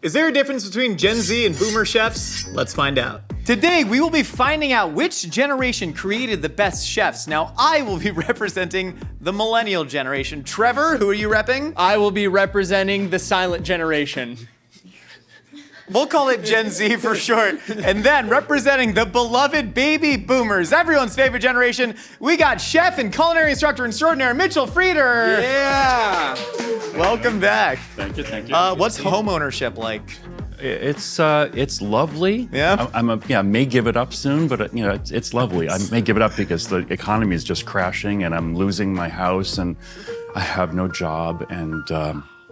Is there a difference between Gen Z and boomer chefs? Let's find out. Today, we will be finding out which generation created the best chefs. Now, I will be representing the millennial generation. Trevor, who are you repping? I will be representing the silent generation. We'll call it Gen Z for short. And then representing the beloved baby boomers, everyone's favorite generation, we got chef and culinary instructor extraordinaire Mitchell Frieder. Yeah. Welcome back. Thank you, thank you. What's home ownership like? It's lovely. Yeah? I may give it up soon, but it's lovely. I may give it up because the economy is just crashing and I'm losing my house and I have no job and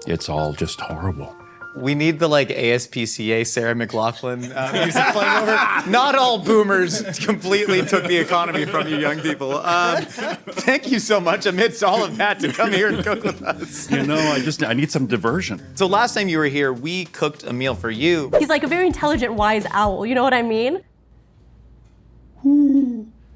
it's all just horrible. We need the ASPCA Sarah McLachlan music playing over. Not all boomers completely took the economy from you young people. Thank you so much amidst all of that to come here and cook with us. I need some diversion. So last time you were here, we cooked a meal for you. He's like a very intelligent, wise owl, you know what I mean?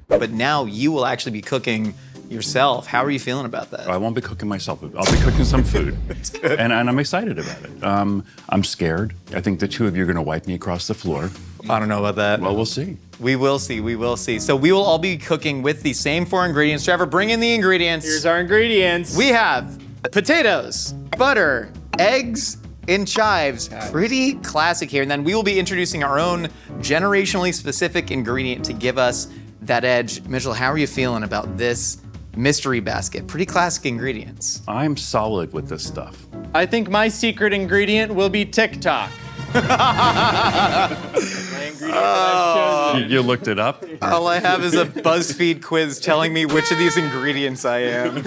But now you will actually be cooking yourself. How are you feeling about that? I won't be cooking myself. I'll be cooking some food. That's good. And I'm excited about it. I'm scared. I think the two of you are going to wipe me across the floor. I don't know about that. Well, we'll see. We will see, we will see. So we will all be cooking with the same 4 ingredients. Trevor, bring in the ingredients. Here's our ingredients. We have potatoes, butter, eggs, and chives. Pretty classic here. And then we will be introducing our own generationally specific ingredient to give us that edge. Mitchell, how are you feeling about this mystery basket? Pretty classic ingredients. I'm solid with this stuff. I think my secret ingredient will be TikTok. You looked it up? All I have is a BuzzFeed quiz telling me which of these ingredients I am.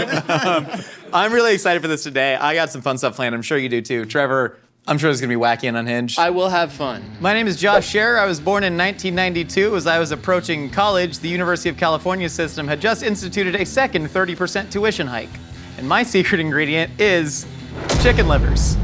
I'm really excited for this today. I got some fun stuff planned. I'm sure you do too. Trevor, I'm sure it's gonna be wacky and unhinged. I will have fun. My name is Josh Scherer. I was born in 1992. As I was approaching college, the University of California system had just instituted a second 30% tuition hike. And my secret ingredient is chicken livers.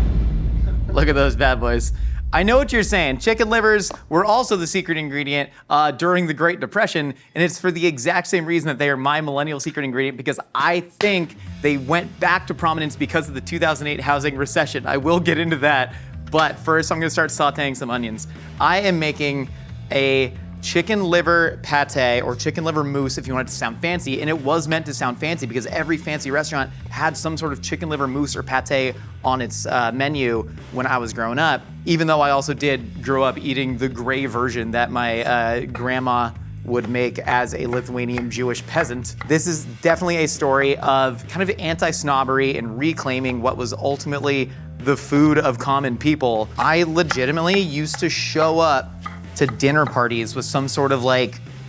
Look at those bad boys. I know what you're saying. Chicken livers were also the secret ingredient during the Great Depression, and it's for the exact same reason that they are my millennial secret ingredient, because I think they went back to prominence because of the 2008 housing recession. I will get into that, but first I'm gonna start sauteing some onions. I am making a chicken liver pate, or chicken liver mousse if you want it to sound fancy, and it was meant to sound fancy because every fancy restaurant had some sort of chicken liver mousse or pate on its menu when I was growing up, even though I also did grow up eating the gray version that my grandma would make as a Lithuanian Jewish peasant. This is definitely a story of kind of anti-snobbery and reclaiming what was ultimately the food of common people. I legitimately used to show up to dinner parties with some sort of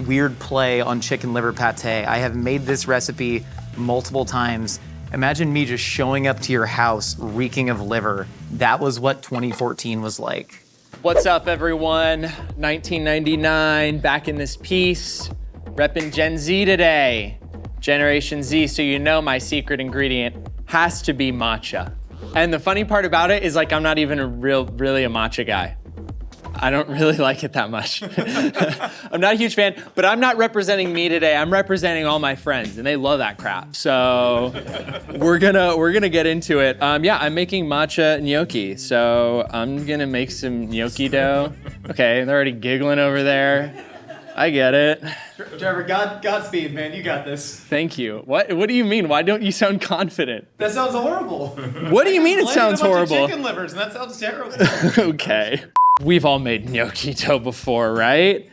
weird play on chicken liver pate. I have made this recipe multiple times. Imagine me just showing up to your house reeking of liver. That was what 2014 was like. What's up, everyone? 1999, back in this piece, repping Gen Z today. Generation Z, so you know my secret ingredient has to be matcha. And the funny part about it is I'm not even really a matcha guy. I don't really like it that much. I'm not a huge fan, but I'm not representing me today. I'm representing all my friends, and they love that crap. So we're gonna get into it. Yeah, I'm making matcha gnocchi. So I'm gonna make some gnocchi dough. Okay, they're already giggling over there. I get it. Trevor, Godspeed, man. You got this. Thank you. What do you mean? Why don't you sound confident? That sounds horrible. What do you mean it sounds horrible? Chicken livers, and that sounds terrible. Okay. We've all made gnocchi dough before, right?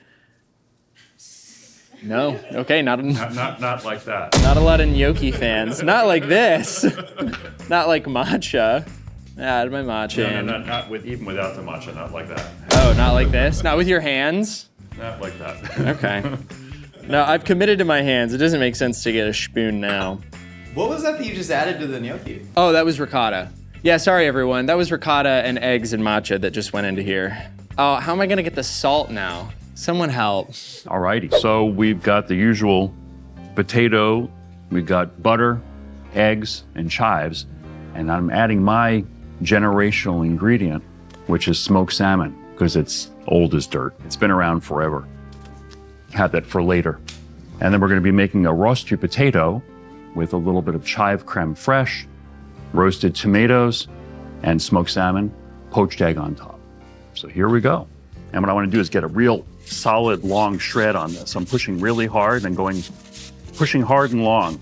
No. Okay, not like that. Not a lot of gnocchi fans. Not like this. Not like matcha. Add my matcha in. No, not even without the matcha, not like that. Oh, not like this? Not with your hands? Not like that. Okay. No, I've committed to my hands. It doesn't make sense to get a spoon now. What was that you just added to the gnocchi? Oh, that was ricotta. Yeah, sorry everyone. That was ricotta and eggs and matcha that just went into here. Oh, how am I gonna get the salt now? Someone help. Alrighty, so we've got the usual potato, we've got butter, eggs, and chives, and I'm adding my generational ingredient, which is smoked salmon, because it's old as dirt. It's been around forever. Have that for later. And then we're gonna be making a rosti potato with a little bit of chive creme fraiche, roasted tomatoes, and smoked salmon, poached egg on top. So here we go. And what I want to do is get a real solid, long shred on this. I'm pushing really hard and pushing hard and long.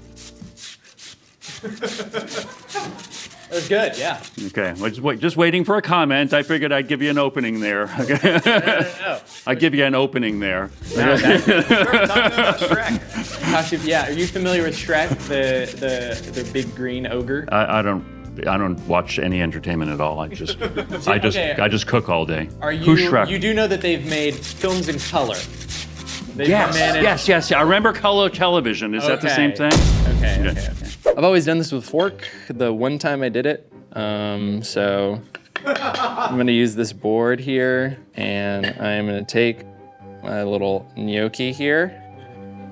That was good, yeah. Okay, well, just waiting for a comment. I figured I'd give you an opening there. No. I'd give you an opening there. No, that- We're talking about Shrek. Kashi, yeah, are you familiar with Shrek, the big green ogre? I don't watch any entertainment at all. I just cook all day. Who's Shrek? You do know that they've made films in color. They've Yes. I remember color television. Is that the same thing? Okay. I've always done this with fork. The one time I did it, so I'm gonna use this board here, and I'm gonna take my little gnocchi here.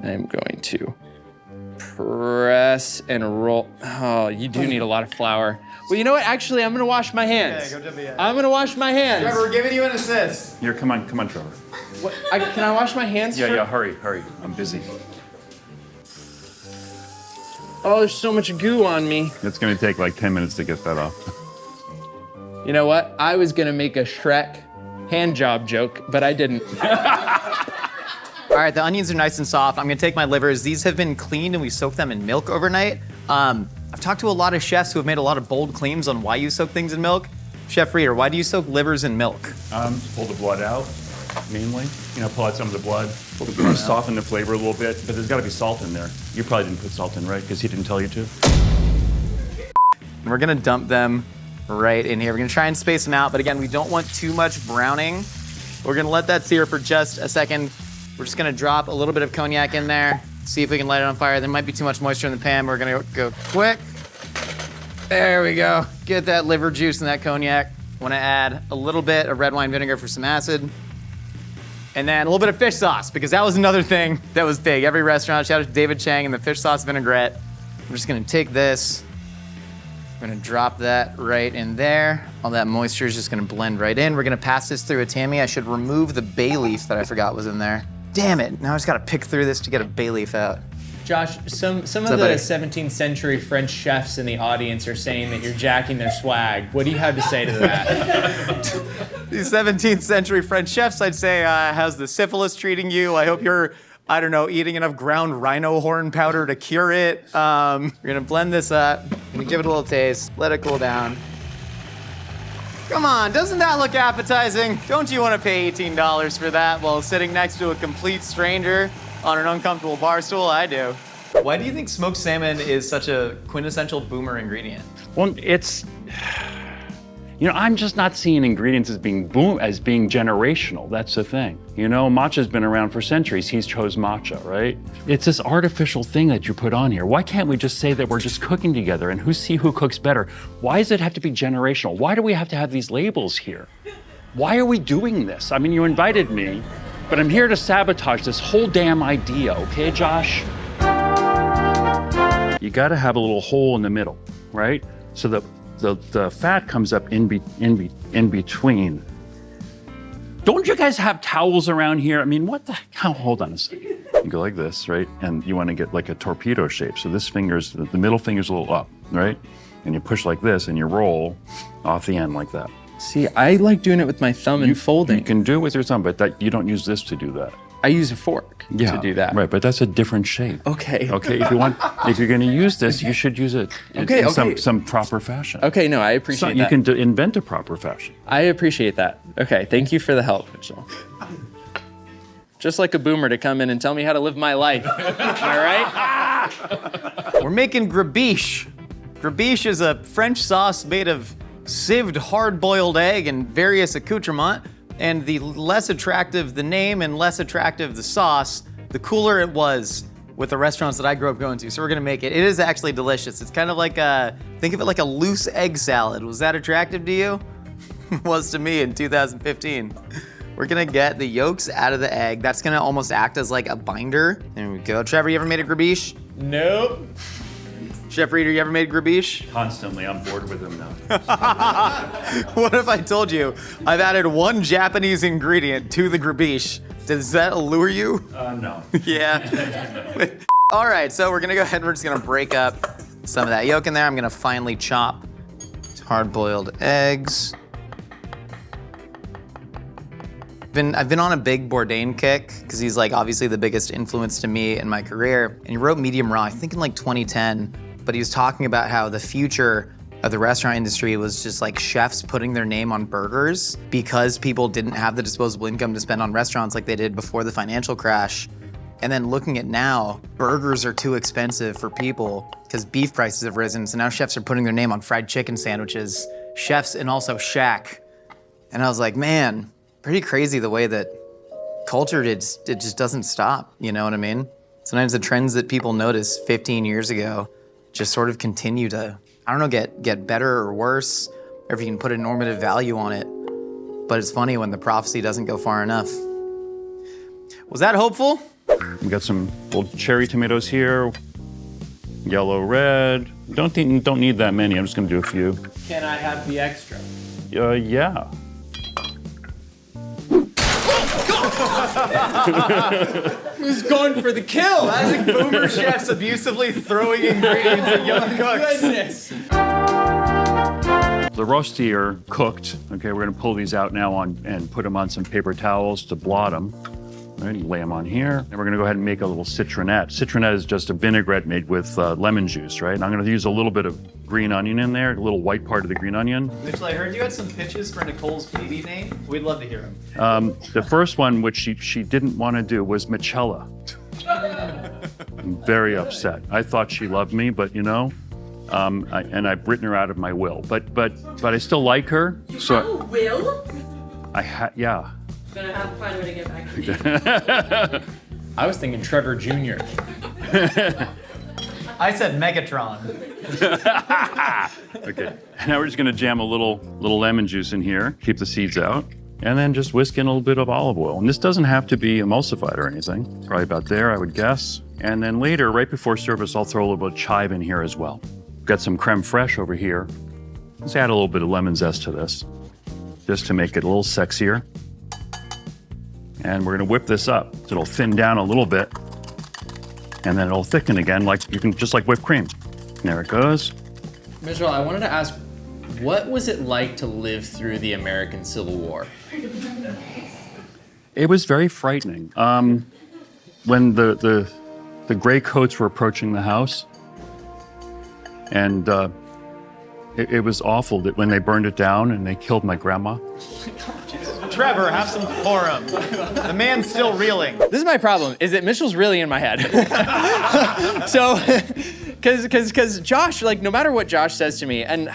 I'm going to press and roll. Oh, you do need a lot of flour. Well, you know what? Actually, I'm gonna wash my hands. Yeah, go to the I'm gonna wash my hands. Trevor, we're giving you an assist. Here, come on, Trevor. What, can I wash my hands? Yeah, hurry. I'm busy. Oh, there's so much goo on me. It's gonna take like 10 minutes to get that off. You know what? I was gonna make a Shrek hand job joke, but I didn't. All right, the onions are nice and soft. I'm gonna take my livers. These have been cleaned and we soaked them in milk overnight. I've talked to a lot of chefs who have made a lot of bold claims on why you soak things in milk. Chef Reader, why do you soak livers in milk? Pull the blood out, mainly. Pull out some of the blood. Soften the flavor a little bit, but there's gotta be salt in there. You probably didn't put salt in, right? Because he didn't tell you to. We're gonna dump them right in here. We're gonna try and space them out, but again, we don't want too much browning. We're gonna let that sear for just a second. We're just gonna drop a little bit of cognac in there, see if we can light it on fire. There might be too much moisture in the pan. We're gonna go quick. There we go. Get that liver juice and that cognac. Wanna add a little bit of red wine vinegar for some acid. And then a little bit of fish sauce, because that was another thing that was big. Every restaurant, shout out to David Chang and the fish sauce vinaigrette. I'm just gonna take this, we're gonna drop that right in there. All that moisture is just gonna blend right in. We're gonna pass this through a tammy. I should remove the bay leaf that I forgot was in there. Damn it, now I just gotta pick through this to get a bay leaf out. Josh, some of the buddy? 17th century French chefs in the audience are saying that you're jacking their swag. What do you have to say to that? These 17th century French chefs, I'd say, how's the syphilis treating you? I hope you're, I don't know, eating enough ground rhino horn powder to cure it. We're gonna blend this up, gonna give it a little taste, let it cool down. Come on, doesn't that look appetizing? Don't you wanna pay $18 for that while sitting next to a complete stranger on an uncomfortable bar stool? I do. Why do you think smoked salmon is such a quintessential boomer ingredient? Well, it's, I'm just not seeing ingredients as being generational. That's the thing. Matcha's been around for centuries. He's chose matcha, right? It's this artificial thing that you put on here. Why can't we just say that we're just cooking together and who cooks better? Why does it have to be generational? Why do we have to have these labels here? Why are we doing this? I mean, you invited me, but I'm here to sabotage this whole damn idea, okay, Josh? You gotta have a little hole in the middle, right? So the fat comes up in between. Don't you guys have towels around here? I mean, what the hell? Hold on a second. You go like this, right? And you wanna get like a torpedo shape. So the middle finger's a little up, right? And you push like this and you roll off the end like that. See, I like doing it with my thumb and folding. You can do it with your thumb, but you don't use this to do that. I use a fork to do that. Right, but that's a different shape. Okay. Okay, if you're going to use this, you should use it in some proper fashion. Okay, no, I appreciate that. You can invent a proper fashion. I appreciate that. Okay, thank you for the help, Mitchell. Just like a boomer to come in and tell me how to live my life. Am I right? We're making grabiche. Grabiche is a French sauce made of sieved hard-boiled egg and various accoutrements. And the less attractive the name and less attractive the sauce, the cooler it was with the restaurants that I grew up going to. So we're gonna make it. It is actually delicious. It's kind of like think of it like a loose egg salad. Was that attractive to you? It was to me in 2015. We're gonna get the yolks out of the egg. That's gonna almost act as like a binder. There we go. Trevor, you ever made a grabiche? Nope. Chef Reader, you ever made grabiche? Constantly, I'm bored with them now. What if I told you I've added one Japanese ingredient to the grabiche? Does that allure you? No. Yeah. All right, so we're gonna go ahead and we're just gonna break up some of that yolk in there. I'm gonna finely chop hard-boiled eggs. I've been on a big Bourdain kick because he's like obviously the biggest influence to me in my career. And he wrote Medium Raw, I think in like 2010, but he was talking about how the future of the restaurant industry was just like chefs putting their name on burgers because people didn't have the disposable income to spend on restaurants like they did before the financial crash. And then looking at now, burgers are too expensive for people because beef prices have risen. So now chefs are putting their name on fried chicken sandwiches, chefs and also Shack. And I was like, man, pretty crazy the way that culture, it just doesn't stop, you know what I mean? Sometimes the trends that people noticed 15 years ago just sort of continue to, I don't know, get better or worse, or if you can put a normative value on it. But it's funny when the prophecy doesn't go far enough. Was that hopeful? We got some little cherry tomatoes here, yellow, red. Don't need that many. I'm just gonna do a few. Can I have the extra? Yeah. Who's going for the kill? Classic boomer chefs abusively throwing ingredients at young cooks. Goodness. The roasty are cooked. Okay, we're gonna pull these out now and put them on some paper towels to blot them. All right, lay them on here. And we're gonna go ahead and make a little citronette. Citronette is just a vinaigrette made with lemon juice, right? And I'm gonna use a little bit of green onion in there, a little white part of the green onion. Mitchell, I heard you had some pitches for Nicole's baby name. We'd love to hear them. The first one, which she didn't want to do, was Michella. I'm very upset. I thought she loved me, but you know, I've written her out of my will. But I still like her. Oh, Will? Yeah. Gonna have to find a way to get back to me. I was thinking Trevor Jr. I said Megatron. Okay. Now we're just gonna jam a little lemon juice in here, keep the seeds out, and then just whisk in a little bit of olive oil. And this doesn't have to be emulsified or anything. Probably about there, I would guess. And then later, right before service, I'll throw a little bit of chive in here as well. Got some creme fraiche over here. Let's add a little bit of lemon zest to this, just to make it a little sexier. And we're gonna whip this up so it'll thin down a little bit, and then it'll thicken again, just like whipped cream. There it goes. Mitchell, I wanted to ask, what was it like to live through the American Civil War? It was very frightening. When the gray coats were approaching the house, and it was awful that when they burned it down and they killed my grandma. Trevor, have some decorum. The man's still reeling. This is my problem, is that Mitchell's really in my head. So, because Josh, like, no matter what Josh says to me, and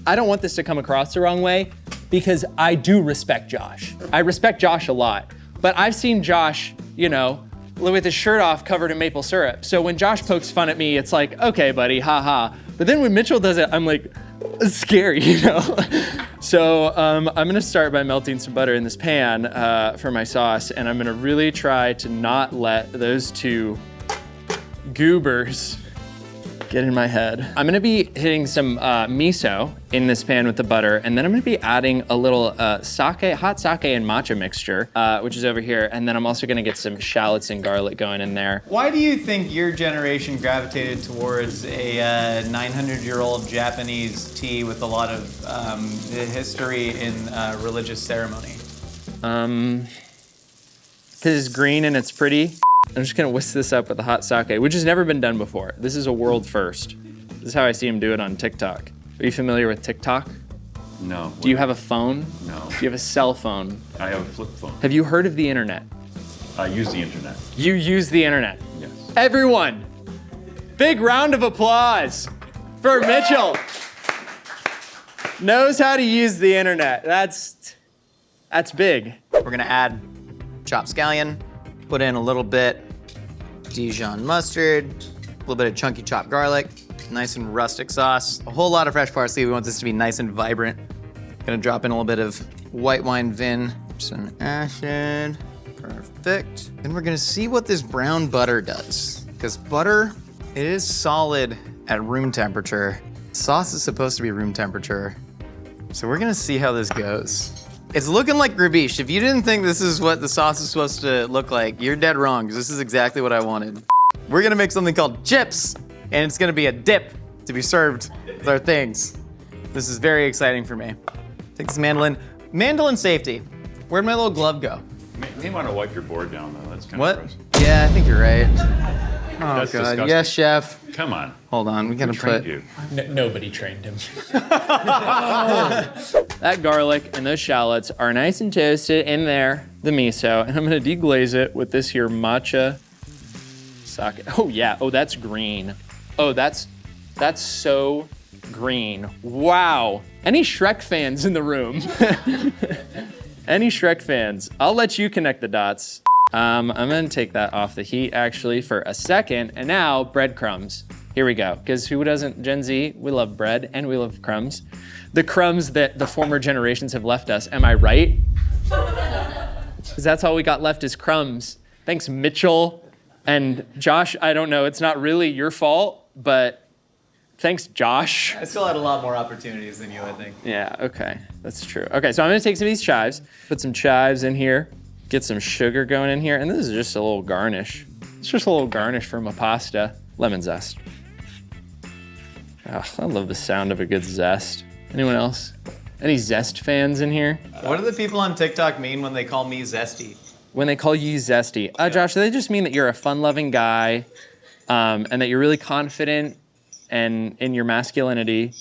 I don't want this to come across the wrong way, because I do respect Josh. I respect Josh a lot. But I've seen Josh, you know, with his shirt off covered in maple syrup. So when Josh pokes fun at me, it's like, okay, buddy, haha. But then when Mitchell does it, I'm like, it's scary, you know? So I'm gonna start by melting some butter in this pan for my sauce, and I'm gonna really try to not let those two goobers get in my head. I'm gonna be hitting some miso in this pan with the butter, and then I'm gonna be adding a little hot sake and matcha mixture, which is over here, and then I'm also gonna get some shallots and garlic going in there. Why do you think your generation gravitated towards a 900-year-old Japanese tea with a lot of history in religious ceremony? Because it's green and it's pretty. I'm just gonna whisk this up with the hot sake, which has never been done before. This is a world first. This is how I see him do it on TikTok. Are you familiar with TikTok? No. Do you have a phone? No. Do you have a cell phone? I have a flip phone. Have you heard of the internet? I use the internet. You use the internet. Yes. Everyone, big round of applause for Mitchell. Knows how to use the internet. That's big. We're gonna add chopped scallion, put in a little bit Dijon mustard, a little bit of chunky chopped garlic, nice and rustic sauce, a whole lot of fresh parsley. We want this to be nice and vibrant. Gonna drop in a little bit of white wine vin, some acid, perfect. Then we're gonna see what this brown butter does. Because butter, it is solid at room temperature. Sauce is supposed to be room temperature. So we're gonna see how this goes. It's looking like graviche. If you didn't think this is what the sauce is supposed to look like, you're dead wrong, because this is exactly what I wanted. We're gonna make something called chips, and it's gonna be a dip to be served with our things. This is very exciting for me. Take this mandolin. Mandolin safety. Where'd my little glove go? You may want to wipe your board down, though. That's kind What? of gross. Yeah, I think you're right. Oh, That's God. disgusting. Yes, chef. Come on. Hold on. We gotta Who trained put. you? Nobody trained him. That garlic and those shallots are nice and toasted in there, the miso, and I'm gonna deglaze it with this here matcha sake. Oh yeah, oh that's green. Oh, that's so green. Wow. Any Shrek fans in the room? Any Shrek fans? I'll let you connect the dots. I'm gonna take that off the heat actually for a second, and now breadcrumbs. Here we go, because who doesn't, Gen Z, we love bread and we love crumbs. The crumbs that the former generations have left us, am I right? Because that's all we got left is crumbs. Thanks, Mitchell. And Josh, I don't know, it's not really your fault, but thanks, Josh. I still had a lot more opportunities than you, I think. Yeah, okay, that's true. Okay, so I'm gonna take some of these chives, put some chives in here, get some sugar going in here, and this is just a little garnish. It's just a little garnish for my pasta. Lemon zest. Oh, I love the sound of a good zest. Anyone else? Any zest fans in here? What do the people on TikTok mean when they call me zesty? When they call you zesty, Josh, do they just mean that you're a fun-loving guy, and that you're really confident and in your masculinity,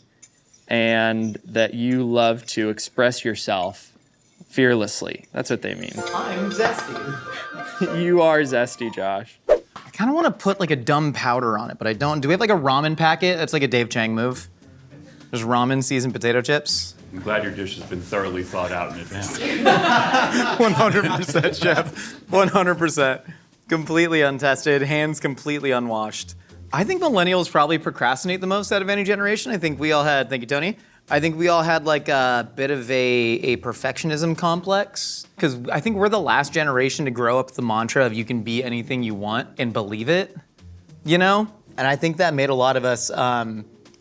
and that you love to express yourself fearlessly? That's what they mean. I'm zesty. You are zesty, Josh. I kind of want to put like a dumb powder on it, but I don't. Do we have like a ramen packet? That's like a Dave Chang move. There's ramen seasoned potato chips. I'm glad your dish has been thoroughly thought out in advance. 100%, chef. 100%. Completely untested, hands completely unwashed. I think millennials probably procrastinate the most out of any generation. I think we all had, thank you, Tony. I think we all had like a bit of a perfectionism complex, because I think we're the last generation to grow up with the mantra of you can be anything you want and believe it, you know? And I think that made a lot of us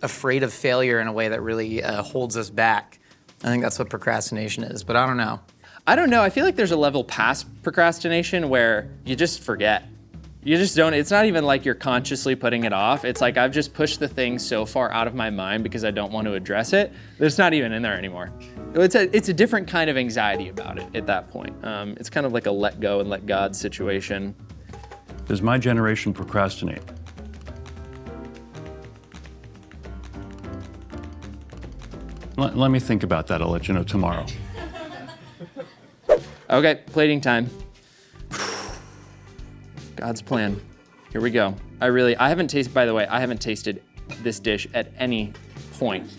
afraid of failure in a way that really holds us back. I think that's what procrastination is, but I don't know. I don't know. I feel like there's a level past procrastination where you just forget. You just don't, it's not even like you're consciously putting it off. It's like I've just pushed the thing so far out of my mind because I don't want to address it that it's not even in there anymore. It's a different kind of anxiety about it at that point. It's kind of like a let go and let God situation. Does my generation procrastinate? Let me think about that. I'll let you know tomorrow. Okay, plating time. God's plan. Here we go. I haven't tasted, by the way, I haven't tasted this dish at any point.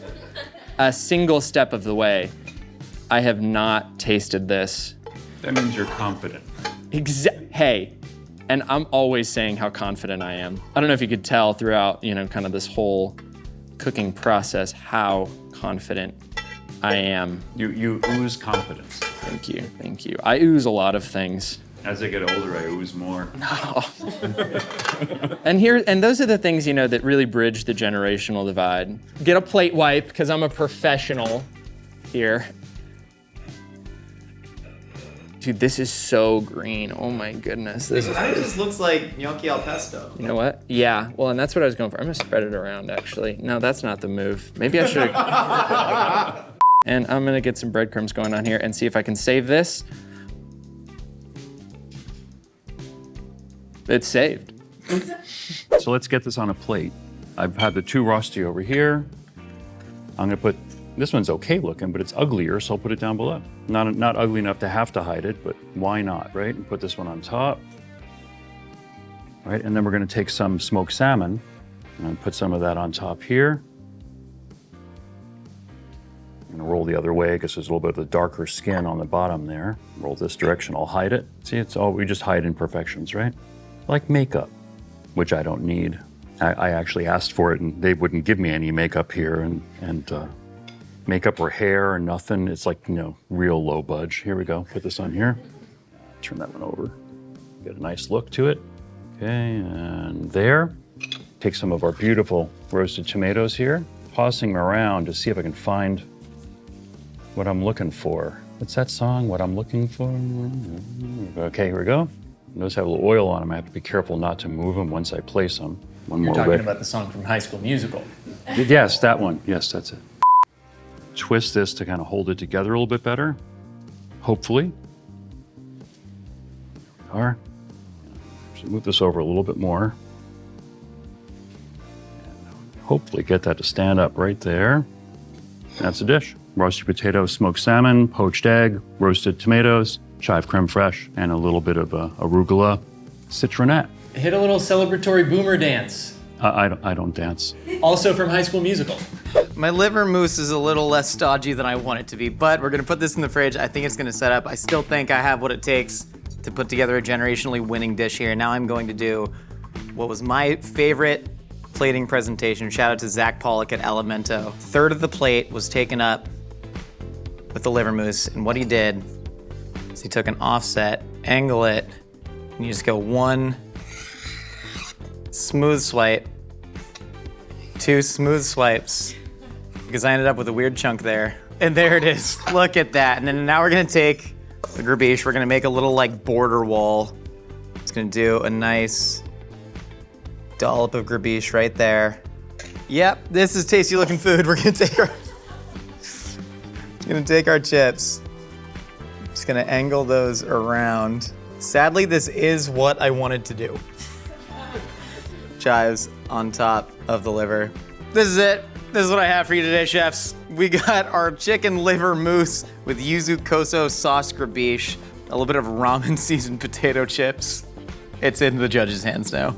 A single step of the way, I have not tasted this. That means you're confident. Hey, and I'm always saying how confident I am. I don't know if you could tell throughout, kind of this whole cooking process how confident I am. You ooze confidence. Thank you. I ooze a lot of things. As I get older, I ooze more. And those are the things, that really bridge the generational divide. Get a plate wipe, because I'm a professional here. Dude, this is so green. Oh my goodness. This is, It kind of just looks like gnocchi al pesto. you know what? Yeah, well, and that's what I was going for. I'm gonna spread it around, actually. No, that's not the move. Maybe I should have. And I'm gonna get some breadcrumbs going on here and see if I can save this. It's saved. So let's get this on a plate. I've had the two rosti over here. I'm gonna put, this one's okay looking, but it's uglier, so I'll put it down below. Not ugly enough to have to hide it, but why not, right? And put this one on top. Right, and then we're gonna take some smoked salmon and put some of that on top here. I'm gonna roll the other way because there's a little bit of the darker skin on the bottom there. Roll this direction, I'll hide it. See, we just hide imperfections, right? Like makeup, which I don't need. I actually asked for it and they wouldn't give me any makeup here and makeup or hair or nothing. It's like, real low budge. Here we go, put this on here. Turn that one over. Get a nice look to it. Okay, and there. Take some of our beautiful roasted tomatoes here, tossing them around to see if I can find what I'm looking for. What's that song, What I'm Looking For? Okay, here we go. Those have a little oil on them. I have to be careful not to move them once I place them. One You're more talking bit. about the song from High School Musical. Yes, that one. Yes, that's it. Twist this to kind of hold it together a little bit better, hopefully. are. Just move this over a little bit more. And hopefully get that to stand up right there. That's a dish. Roasted potato, smoked salmon, poached egg, roasted tomatoes, chive creme fraiche, and a little bit of arugula citronette. Hit a little celebratory boomer dance. I don't dance. Also from High School Musical. My liver mousse is a little less stodgy than I want it to be, but we're gonna put this in the fridge. I think it's gonna set up. I still think I have what it takes to put together a generationally winning dish here. Now I'm going to do what was my favorite plating presentation. Shout out to Zach Pollock at Elemento. Third of the plate was taken up with the liver mousse, and what he did is he took an offset, angle it, and you just go one smooth swipe, two smooth swipes, because I ended up with a weird chunk there. And there it is. Look at that. And then now we're gonna take the grabiche, we're gonna make a little like border wall. It's gonna do a nice dollop of grabiche right there. Yep, this is tasty looking food. We're gonna take our chips. Just gonna angle those around. Sadly, this is what I wanted to do. Chives on top of the liver. This is it. This is what I have for you today, chefs. We got our chicken liver mousse with yuzu koso sauce grabiche, a little bit of ramen seasoned potato chips. It's in the judges' hands now.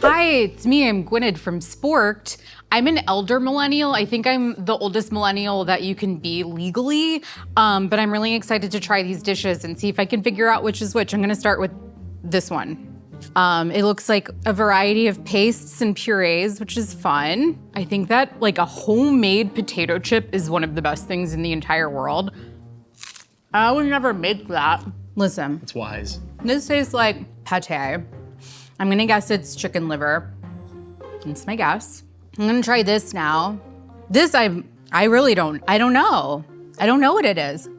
Hi, it's me. I'm Gwyneth from Sporked. I'm an elder millennial. I think I'm the oldest millennial that you can be legally, but I'm really excited to try these dishes and see if I can figure out which is which. I'm gonna start with this one. It looks like a variety of pastes and purees, which is fun. I think that like a homemade potato chip is one of the best things in the entire world. I would never make that. Listen, It's wise. this tastes like pate. I'm gonna guess it's chicken liver. That's my guess. I'm gonna try this now. This I don't know. I don't know what it is.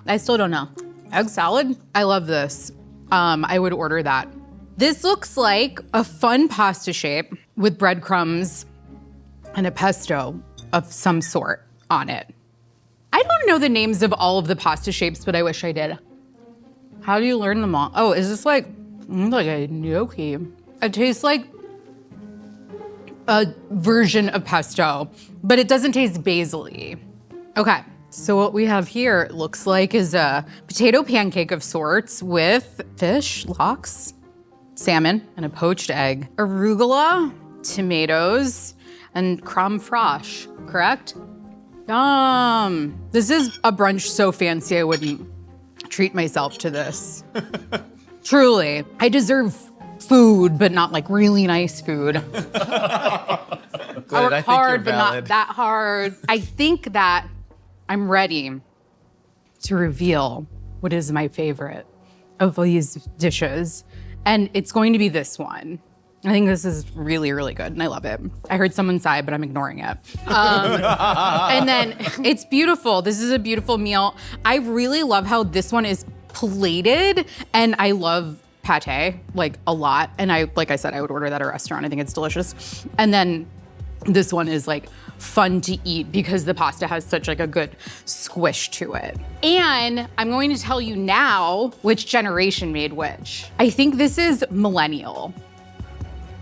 I still don't know. Egg salad? I love this. I would order that. This looks like a fun pasta shape with breadcrumbs and a pesto of some sort on it. I don't know the names of all of the pasta shapes, but I wish I did. How do you learn them all? Oh, is this like a gnocchi? It tastes like a version of pesto, but it doesn't taste basil-y. Okay. So what we have here, it looks like, is a potato pancake of sorts with fish, lox, salmon, and a poached egg, arugula, tomatoes, and creme fraiche, correct? Yum. This is a brunch so fancy I wouldn't treat myself to this. Truly. I deserve food, but not like really nice food. I work hard, but not that hard. I think that I'm ready to reveal what is my favorite of these dishes. And it's going to be this one. I think this is really, really good, and I love it. I heard someone sigh, but I'm ignoring it. And then it's beautiful. This is a beautiful meal. I really love how this one is plated, and I love pate, like, a lot. And like I said, I would order that at a restaurant. I think it's delicious. And then this one is like fun to eat because the pasta has such like a good squish to it. And I'm going to tell you now which generation made which. I think this is Millennial.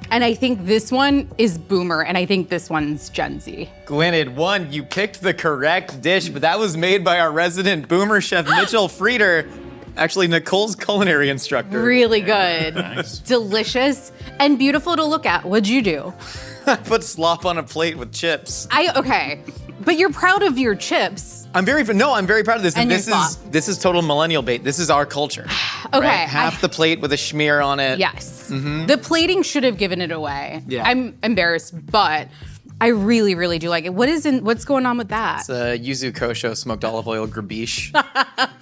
And I think this one is Boomer, and I think this one's Gen Z. Gwyneth, one, you picked the correct dish, but that was made by our resident Boomer chef, Mitchell Frieder, actually Nicole's culinary instructor. Really good. Nice. Delicious and beautiful to look at. What'd you do? I put slop on a plate with chips. Okay, but you're proud of your chips. I'm very proud of this. And this your this is total millennial bait. This is our culture. Okay. Right? Half the plate with a schmear on it. Yes. The plating should have given it away. Yeah. I'm embarrassed, but I really, really do like it. What's going on with that? It's a yuzu kosho smoked olive oil grabiche.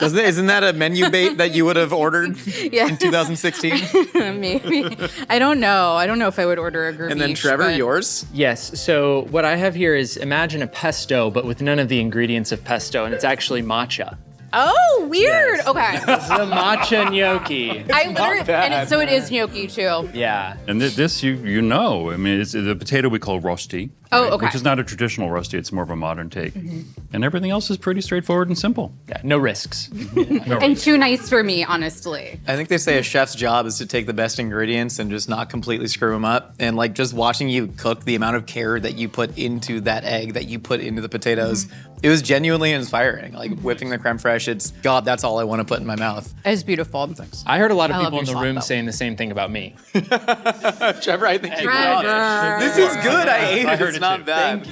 Isn't that a menu bait that you would have ordered in 2016? Maybe. I don't know. I don't know if I would order a grabiche. And then Trevor, but- yours? Yes, so what I have here is imagine a pesto, but with none of the ingredients of pesto, and it's actually matcha. Oh, weird. Yes. Okay. It's a matcha gnocchi. I literally, so it is gnocchi too. Yeah. And this, you know, I mean, it's the potato we call rosti. Oh, okay. Which is not a traditional Rusty, it's more of a modern take. And everything else is pretty straightforward and simple. Yeah, no risks. And too nice for me, honestly. I think they say a chef's job is to take the best ingredients and just not completely screw them up. And like just watching you cook, the amount of care that you put into that egg, that you put into the potatoes, it was genuinely inspiring. Like whipping the creme fraiche, it's, God, that's all I want to put in my mouth. It's beautiful. Thanks. I heard a lot of I love people in your the slot, room though. saying the same thing about me. Trevor, I think you Trevor. This is good. I ate I it. heard It's it not too. bad.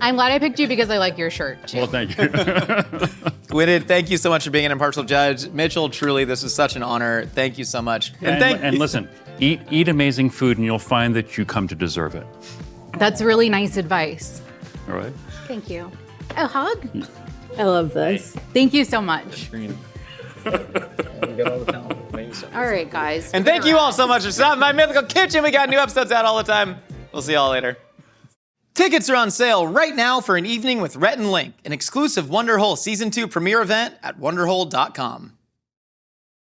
I'm glad I picked you because I like your shirt, too. Well, thank you. Gwyneth, thank you so much for being an impartial judge. Mitchell, truly, this is such an honor. Thank you so much. And listen, eat amazing food and you'll find that you come to deserve it. That's really nice advice. All right? Thank you. A hug? I love this. Thank you so much. All right, guys. And thank you all so much for stopping by Mythical Kitchen. We got new episodes out all the time. We'll see y'all later. Tickets are on sale right now for an evening with Rhett and Link, an exclusive Wonderhole Season 2 premiere event at wonderhole.com.